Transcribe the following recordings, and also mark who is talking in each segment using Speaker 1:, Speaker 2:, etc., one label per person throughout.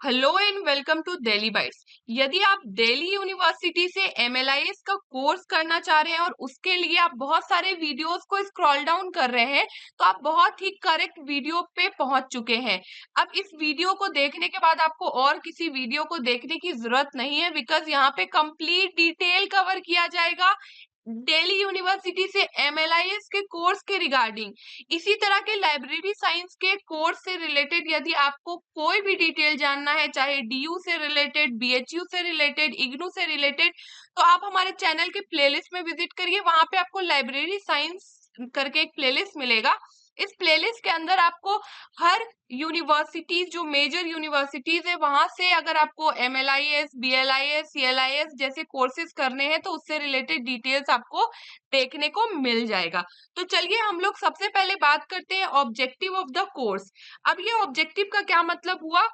Speaker 1: Hello and welcome to Delhi bytes. यदि आप Delhi university से एमएलआईएस का कोर्स करना चाह रहे हैं और उसके लिए आप बहुत सारे वीडियोस को स्क्रॉल डाउन कर रहे हैं, तो आप बहुत ही करेक्ट वीडियो पे पहुंच चुके हैं। अब इस वीडियो को देखने के बाद आपको और किसी वीडियो को देखने की जरूरत नहीं है, बिकॉज यहाँ पे कंप्लीट डिटेल कवर किया जाएगा दिल्ली यूनिवर्सिटी से एमएलआईएस के कोर्स के रिगार्डिंग। इसी तरह के लाइब्रेरी साइंस के कोर्स से रिलेटेड यदि आपको कोई भी डिटेल जानना है, चाहे डीयू से रिलेटेड, बीएचयू से रिलेटेड, इग्नू से रिलेटेड, तो आप हमारे चैनल के प्लेलिस्ट में विजिट करिए। वहां पे आपको लाइब्रेरी साइंस करके एक प्लेलिस्ट मिलेगा। इस प्लेलिस्ट के अंदर आपको हर यूनिवर्सिटीज, जो मेजर यूनिवर्सिटीज है, वहां से अगर आपको एमएलआईएस, बीएलआईएस, सीएलआईएस जैसे कोर्सेज करने हैं तो उससे रिलेटेड डिटेल्स आपको देखने को मिल जाएगा। तो चलिए हम लोग सबसे पहले बात करते हैं ऑब्जेक्टिव ऑफ द कोर्स। अब ये ऑब्जेक्टिव का क्या मतलब हुआ?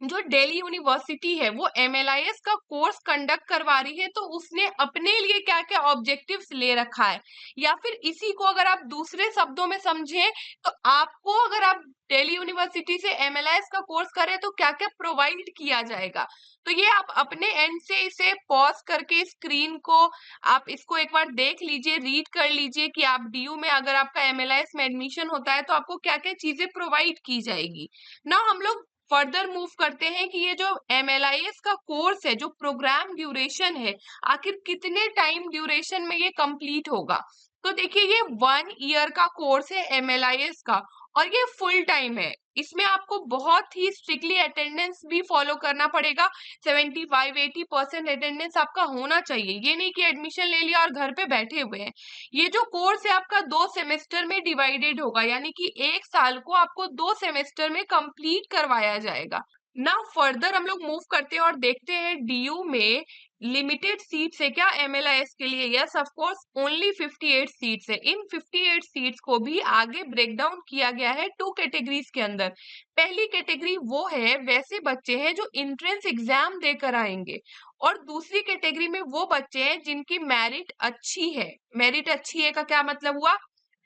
Speaker 1: जो दिल्ली यूनिवर्सिटी है वो एमएलआईएस का कोर्स कंडक्ट करवा रही है, तो उसने अपने लिए क्या क्या ऑब्जेक्टिव्स ले रखा है, या फिर इसी को अगर आप दूसरे शब्दों में समझें तो आपको, अगर आप दिल्ली यूनिवर्सिटी से एमएलआईएस का कोर्स करें तो क्या क्या प्रोवाइड किया जाएगा। तो ये आप अपने एंड से इसे पॉज करके स्क्रीन को आप इसको एक बार देख लीजिए, रीड कर लीजिए कि आप डीयू में अगर आपका एमएलआईएस में एडमिशन होता है तो आपको क्या क्या चीजें प्रोवाइड की जाएगी ना। हम लोग फर्दर मूव करते हैं कि ये जो एमएलआईएस का कोर्स है, जो प्रोग्राम ड्यूरेशन है, आखिर कितने टाइम ड्यूरेशन में ये कंप्लीट होगा। तो देखिए, ये 1 ईयर का कोर्स है एमएलआईएस का, और ये फुल टाइम है। इसमें आपको बहुत ही स्ट्रिक्टली अटेंडेंस भी फॉलो करना पड़ेगा। 75-80% अटेंडेंस आपका होना चाहिए। ये नहीं कि एडमिशन ले लिया और घर पे बैठे हुए हैं। ये जो कोर्स है आपका 2 सेमेस्टर में डिवाइडेड होगा, यानी कि 1 साल को आपको 2 सेमेस्टर में कंप्लीट करवाया जाएगा ना। फर्दर हम लोग मूव करते हैं और देखते हैं डीयू में लिमिटेड सीट्स है क्या एमएलआईएस के लिए। Yes, of course only 58 seats है। इन 58 सीट्स को भी आगे ब्रेक डाउन किया गया है 2 कैटेगरीज के अंदर। पहली कैटेगरी वो है वैसे बच्चे हैं जो इंट्रेंस एग्जाम देकर आएंगे, और दूसरी कैटेगरी में वो बच्चे हैं जिनकी मेरिट अच्छी है। मेरिट अच्छी है का क्या मतलब हुआ?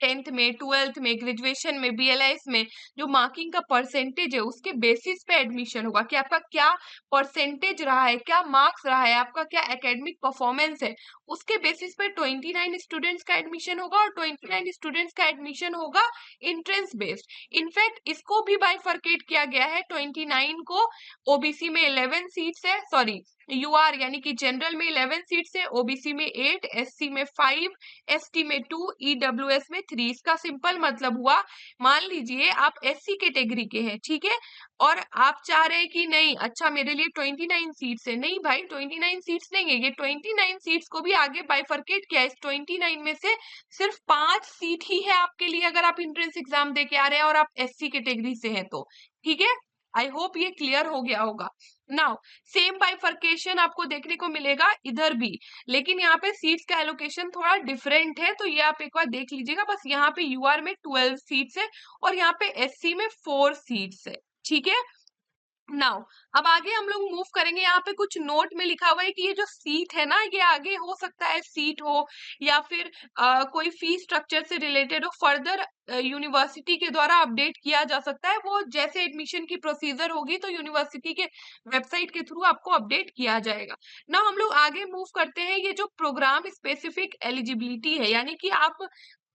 Speaker 1: 10th में, 12th में, ग्रेजुएशन में, बीएलआईएस में जो मार्किंग का परसेंटेज है उसके बेसिस पे एडमिशन होगा कि आपका क्या परसेंटेज रहा है, क्या मार्क्स रहा है, आपका क्या एकेडमिक परफॉर्मेंस है। उसके बेसिस पे 29 स्टूडेंट्स का एडमिशन होगा, और 29 स्टूडेंट्स का एडमिशन होगा इंट्रेंस बेस्ड। इनफैक्ट इसको भी बाइफरकेट किया गया है। 29 को ओबीसी में 11 सीट्स है, सॉरी यूआर यानी कि जनरल में 11 सीट्स है, ओबीसी में 8, एससी में 5, एसटी में 2, ईडब्ल्यूएस में 3। इसका सिंपल मतलब हुआ, मान लीजिए आप एससी कैटेगरी के हैं, ठीक है, और आप चाह रहे हैं कि नहीं, अच्छा मेरे लिए 29 सीट्स है। नहीं भाई, 29 सीट्स नहीं है, ये 29 सीट्स को भी आगे बाइफरकेट किया। इस 29 में से सिर्फ 5 सीट ही है आपके लिए अगर आप इंट्रेंस एग्जाम दे के आ रहे हैं और आप एससी कैटेगरी से हैं तो। ठीक है, आई होप ये क्लियर हो गया होगा। नाउ सेम बाइफरकेशन आपको देखने को मिलेगा इधर भी, लेकिन यहाँ पे सीट्स का एलोकेशन थोड़ा डिफरेंट है, तो ये आप एक बार देख लीजिएगा। बस यहाँ पे यूआर में 12 सीट्स है और यहाँ पे एससी में 4 सीट्स है। ठीक है, नाउ अब आगे हम लोग मूव करेंगे। यहाँ पे कुछ नोट में लिखा हुआ है कि ये जो सीट है ना, ये आगे हो सकता है सीट हो या फिर कोई फीस स्ट्रक्चर से रिलेटेड हो, फर्दर यूनिवर्सिटी के द्वारा अपडेट किया जा सकता है। वो जैसे एडमिशन की प्रोसीजर होगी तो यूनिवर्सिटी के वेबसाइट के थ्रू आपको अपडेट किया जाएगा ना। हम लोग आगे मूव करते हैं। ये जो प्रोग्राम स्पेसिफिक एलिजिबिलिटी है, यानी कि आप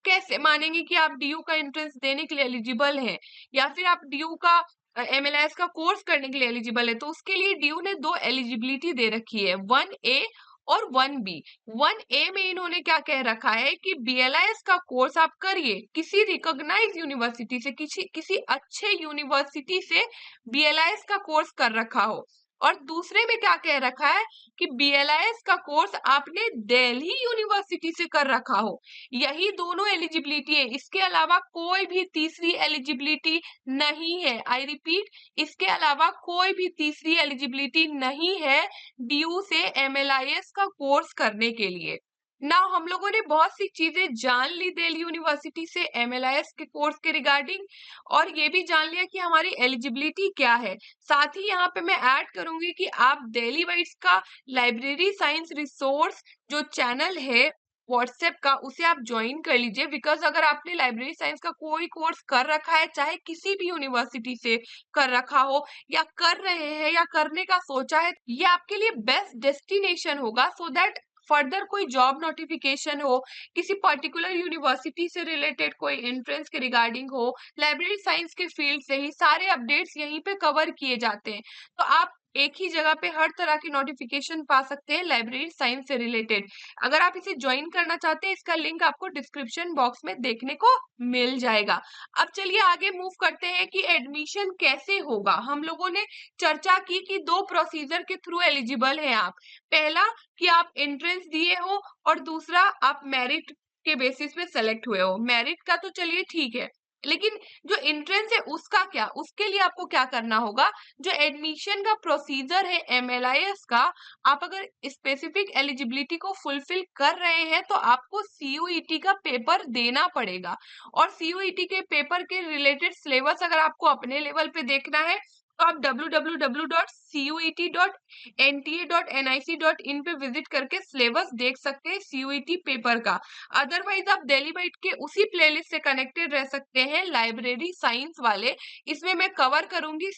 Speaker 1: कैसे मानेंगे कि आप डीयू का एंट्रेंस देने के लिए एलिजिबल हैं, या फिर आप डीयू का एमएलआईएस का कोर्स करने के लिए एलिजिबल है। तो उसके लिए डीयू ने 2 एलिजिबिलिटी दे रखी है, 1A और 1B। 1A में इन्होंने क्या कह रखा है कि बीएलआईएस का कोर्स आप करिए किसी रिकॉग्नाइज यूनिवर्सिटी से, किसी अच्छे यूनिवर्सिटी से बीएलआईएस का कोर्स कर रखा हो। और दूसरे में क्या कह रखा है कि बीएलआईएस का कोर्स आपने दिल्ली यूनिवर्सिटी से कर रखा हो। यही दोनों एलिजिबिलिटी है, इसके अलावा कोई भी तीसरी एलिजिबिलिटी नहीं है। आई रिपीट, इसके अलावा कोई भी तीसरी एलिजिबिलिटी नहीं है डीयू से एमएलआईएस का कोर्स करने के लिए ना। हम लोगों ने बहुत सी चीजें जान ली दिल्ली यूनिवर्सिटी से एमएलआईएस के कोर्स के रिगार्डिंग, और ये भी जान लिया कि हमारी एलिजिबिलिटी क्या है। साथ ही यहाँ पे मैं ऐड करूंगी कि आप दिल्ली वाइज का लाइब्रेरी साइंस रिसोर्स जो चैनल है व्हाट्सएप का, उसे आप ज्वाइन कर लीजिए। बिकॉज अगर आपने लाइब्रेरी साइंस का कोई कोर्स कर रखा है, चाहे किसी भी यूनिवर्सिटी से कर रखा हो या कर रहे हैं या करने का सोचा है, ये आपके लिए बेस्ट डेस्टिनेशन होगा सो दैट फर्दर कोई जॉब नोटिफिकेशन हो, किसी पर्टिकुलर यूनिवर्सिटी से रिलेटेड कोई एंट्रेंस के रिगार्डिंग हो, लाइब्रेरी साइंस के फील्ड से ही सारे अपडेट्स यहीं पे कवर किए जाते हैं। तो आप एक ही जगह पे हर तरह की नोटिफिकेशन पा सकते हैं लाइब्रेरी साइंस से रिलेटेड। अगर आप इसे ज्वाइन करना चाहते हैं, इसका लिंक आपको डिस्क्रिप्शन बॉक्स में देखने को मिल जाएगा। अब चलिए आगे मूव करते हैं कि एडमिशन कैसे होगा। हम लोगों ने चर्चा की कि दो प्रोसीजर के थ्रू एलिजिबल हैं आप। पहला कि आप एंट्रेंस दिए हो और दूसरा आप मेरिट के बेसिस पे सेलेक्ट हुए हो। मेरिट का तो चलिए ठीक है, लेकिन जो एंट्रेंस है उसका क्या, उसके लिए आपको क्या करना होगा। जो एडमिशन का प्रोसीजर है एमएलआईएस का, आप अगर स्पेसिफिक एलिजिबिलिटी को फुलफिल कर रहे हैं तो आपको सीयूईटी का पेपर देना पड़ेगा। और सीयूईटी के पेपर के रिलेटेड सिलेबस अगर आपको अपने लेवल पे देखना है तो आप www.cuet.nta.nic.in पे विजिट करके सिलेबस देख सकते हैं सीयूईटी पेपर का। अदरवाइज आप दिल्ली बाइट के उसी प्लेलिस्ट से कनेक्टेड रह सकते हैं, लाइब्रेरी साइंस वाले। इसमें मैं कवर करूंगी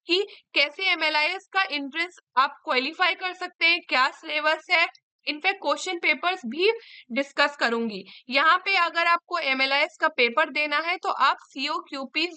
Speaker 1: कि कैसे एमएलआईएस का एंट्रेंस आप क्वालिफाई कर सकते हैं, क्या सिलेबस है, इनफैक्ट क्वेश्चन पेपर्स भी डिस्कस करूंगी। यहाँ पे अगर आपको एमएलआईएस का पेपर देना है तो आप सीओक्यूपी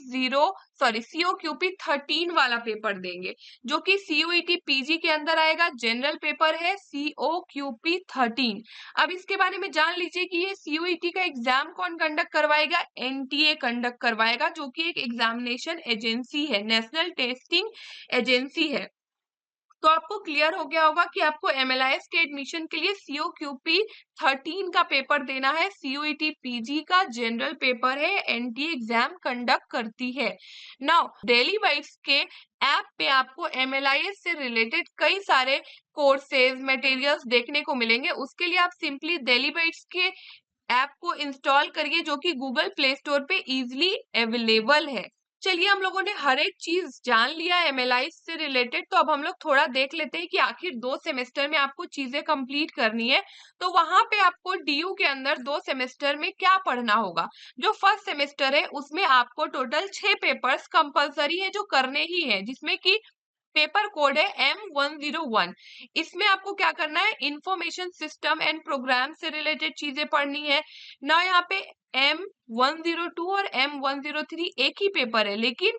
Speaker 1: 13 वाला पेपर देंगे, जो कि सीयूईटी पीजी के अंदर आएगा। जनरल पेपर है सीओक्यूपी 13। अब इसके बारे में जान लीजिए कि ये सीयूईटी का एग्जाम कौन कंडक्ट करवाएगा। एनटीए कंडक्ट करवाएगा, जो कि एक एग्जामिनेशन एजेंसी है, नेशनल टेस्टिंग एजेंसी है। तो आपको क्लियर हो गया होगा कि आपको एमएलआईएस के एडमिशन के लिए सीओक्यूपी 13 का पेपर देना है। सीयूईटी पीजी का जनरल पेपर है, एनटीए एग्जाम कंडक्ट करती है। नाउ दिल्ली बाइट्स के ऐप पे आपको एमएलआईएस से रिलेटेड कई सारे कोर्सेज मटेरियल्स देखने को मिलेंगे। उसके लिए आप सिंपली दिल्ली बाइट्स के ऐप को इंस्टॉल करिए, जो कि गूगल प्ले स्टोर पे इजीली अवेलेबल है। चलिए हम लोगों ने हर एक चीज जान लिया एमएलआईएस से रिलेटेड, तो अब हम लोग थोड़ा देख लेते हैं कि आखिर 2 सेमेस्टर में आपको चीजें कंप्लीट करनी है तो वहां पे आपको डीयू के अंदर 2 सेमेस्टर में क्या पढ़ना होगा। जो फर्स्ट सेमेस्टर है उसमें आपको टोटल 6 पेपर्स कंपलसरी है जो करने ही है, जिसमें कि पेपर कोड है M101। इसमें आपको क्या करना है, इंफॉर्मेशन सिस्टम एंड प्रोग्राम से रिलेटेड चीजें पढ़नी है ना। यहाँ पे M102 और M103 एक ही पेपर है, लेकिन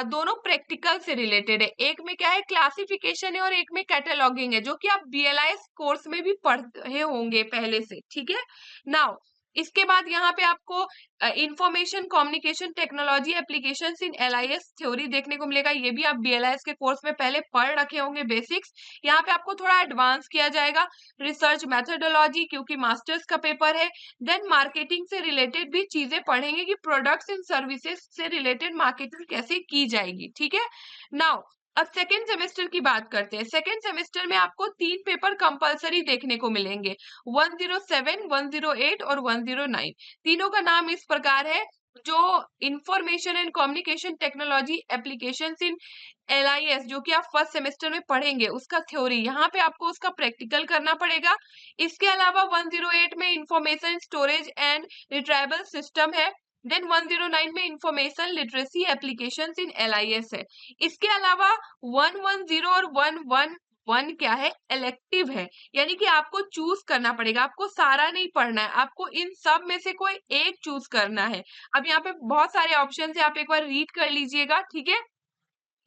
Speaker 1: दोनों प्रैक्टिकल से रिलेटेड है। एक में क्या है, क्लासिफिकेशन है और एक में कैटलॉगिंग है, जो कि आप बीएलआईएस कोर्स में भी पढ़े होंगे पहले से, ठीक है। नाउ इसके बाद यहाँ पे आपको information communication technology applications in LIS theory देखने को मिलेगा। ये भी आप बीएलआईएस के कोर्स में पहले पढ़ रखे होंगे बेसिक्स। यहाँ पे आपको थोड़ा एडवांस किया जाएगा। रिसर्च मेथोडोलॉजी, क्योंकि मास्टर्स का पेपर है। देन मार्केटिंग से रिलेटेड भी चीजें पढ़ेंगे कि प्रोडक्ट्स एंड सर्विसेज से रिलेटेड मार्केटिंग कैसे की जाएगी, ठीक है। नाउ अब सेकेंड सेमेस्टर की बात करते हैं। सेकेंड सेमेस्टर में आपको 3 पेपर कंपलसरी देखने को मिलेंगे, 107, 108 और 109। तीनों का नाम इस प्रकार है। जो information and communication technology applications in LIS, जो कि आप फर्स्ट सेमेस्टर में पढ़ेंगे, उसका थ्योरी, यहाँ पे आपको उसका प्रैक्टिकल करना पड़ेगा। इसके अलावा 108 में इंफॉर्मेशन स्टोरेज एंड रिट्राइबल सिस्टम है। देन 109 में इंफॉर्मेशन लिटरेसी एप्लीकेशंस इन एलआईएस है। इसके अलावा 110 और 111 क्या है, इलेक्टिव है, यानी कि आपको चूज करना पड़ेगा। आपको सारा नहीं पढ़ना है, आपको इन सब में से कोई एक चूज करना है। अब यहाँ पे बहुत सारे ऑप्शन है, आप एक बार रीड कर लीजिएगा, ठीक है।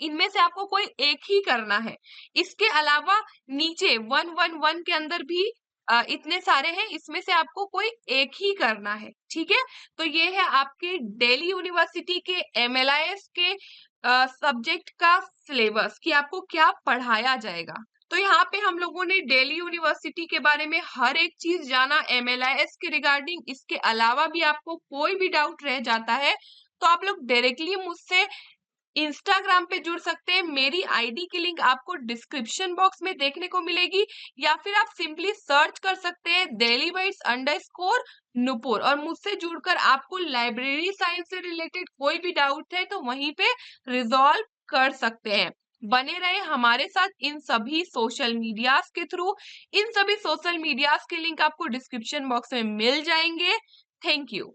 Speaker 1: इनमें से आपको कोई एक ही करना है। इसके अलावा नीचे 111 के अंदर भी इतने सारे हैं, इसमें से आपको कोई एक ही करना है, ठीक है। तो ये है आपके दिल्ली यूनिवर्सिटी के एमएलआईएस के सब्जेक्ट का सिलेबस कि आपको क्या पढ़ाया जाएगा। तो यहाँ पे हम लोगों ने दिल्ली यूनिवर्सिटी के बारे में हर एक चीज जाना एमएलआईएस के रिगार्डिंग। इसके अलावा भी आपको कोई भी डाउट रह जाता है तो आप लोग डायरेक्टली मुझसे इंस्टाग्राम पे जुड़ सकते हैं। मेरी आईडी की लिंक आपको डिस्क्रिप्शन बॉक्स में देखने को मिलेगी, या फिर आप सिंपली सर्च कर सकते हैं delhibytes_nupur और मुझसे जुड़कर आपको लाइब्रेरी साइंस से रिलेटेड कोई भी डाउट है तो वहीं पे रिजॉल्व कर सकते हैं। बने रहे हमारे साथ इन सभी सोशल मीडियाज के थ्रू। इन सभी सोशल मीडियाज के लिंक आपको डिस्क्रिप्शन बॉक्स में मिल जाएंगे। Thank you.